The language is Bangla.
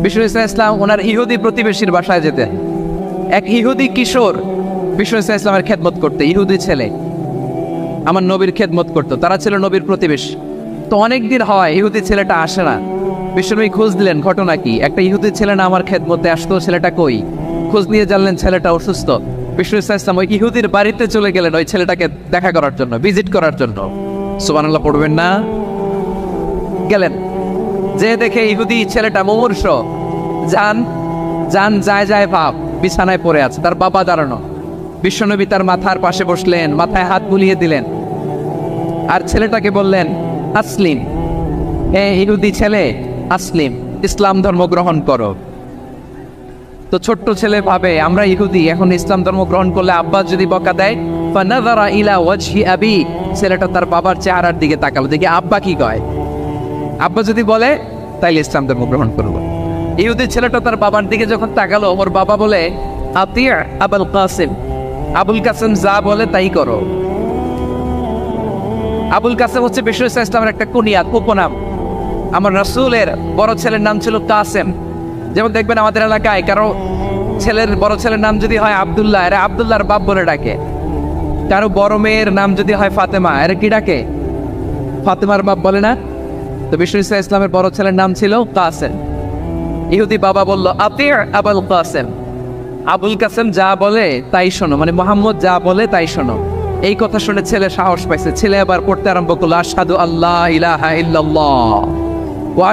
বিষ্ণু ইসলাম ওনার ইহুদি প্রতিবেশীর বাসায় যেতেন। এক ইহুদি কিশোর বিষ্ণু ইসলামের খেদমত করতে, ইহুদি ছেলে আমার নবীর খেদমত করতো, তারা ছিল নবীর প্রতিবেশী। তো অনেক দিন হয় ইহুদি ছেলেটা আসে না। বিশ্বনবী খোঁজ দিলেন ঘটনা কি, একটা ইহুদি ছেলে না আমার খেদমতে আসতো, ছেলেটা কই? খোঁজ নিয়ে জানলেন ছেলেটা অসুস্থ। বিষ্ণু ইসলাম ওই ইহুদির বাড়িতে চলে গেলেন ওই ছেলেটাকে দেখা করার জন্য, ভিজিট করার জন্য। সুবহানাল্লাহ পড়বেন না? গেলেন, যে দেখে ইহুদি ছেলেটা মুমূর্ষ, যান যান যায় যায় ভাব, বিছানায় পড়ে আছে, তার বাবা দাঁড়ানো। বিশ্বনবী তার মাথার পাশে বসলেন, মাথায় হাত বুলিয়ে দিলেন, আর ছেলেটাকে বললেন আসলিম, ইহুদি ছেলে আসলিম, ইসলাম ধর্ম গ্রহণ করো। তো ছোট্ট ছেলে ভাবে আমরা ইহুদি, এখন ইসলাম ধর্ম গ্রহণ করলে আব্বা যদি বকা দেয়, ফানাযারা ইলা ওয়াজহি আবি, ছেলেটা তার বাবার চেহারার দিকে তাকালো, দেখি আব্বা কি কয়। আব্বা যদি বলে তাইলে ইসলাম ধর্ম গ্রহণ করবো। ইহুদি ছেলেটা তার বাবার দিকে যখন তাকালো, ওর বাবা বলে আতিয়া আবুল কাসিম, আবুল কাসিম যা বলে তাই করো। আবুল কাসেম হচ্ছে বিষ্ণু ইসলামের একটা কুনিয়াত, উপনাম। আমার রাসূলের বড় ছেলের নাম ছিল কাসেম। যেমন দেখবেন আমাদের এলাকায় কারো ছেলের বড় ছেলের নাম যদি হয় আব্দুল্লাহ, এরা আব্দুল্লাহর বাপ বলে ডাকে। কারো বড় মেয়ের নাম যদি হয় ফাতেমা, এরা কি ডাকে? ফাতেমার বাপ বলে না? তো বিষ্ণু ইসলামের বড় ছেলের নাম ছিল কাসেম। ইহুদি বাবা বলল আতিয়া আবুল কাসেম, আবুল কাসেম যা বলে তাই শোনো, মানে মোহাম্মদ যা বলে তাই শোনো। এই কথা শুনে ছেলে সাহস পাইছে, ছেলে আবার পড়তে আরম্ভ করলো আশহাদু আল্লাহ ইলাহা ইল্লাল্লাহ ওয়া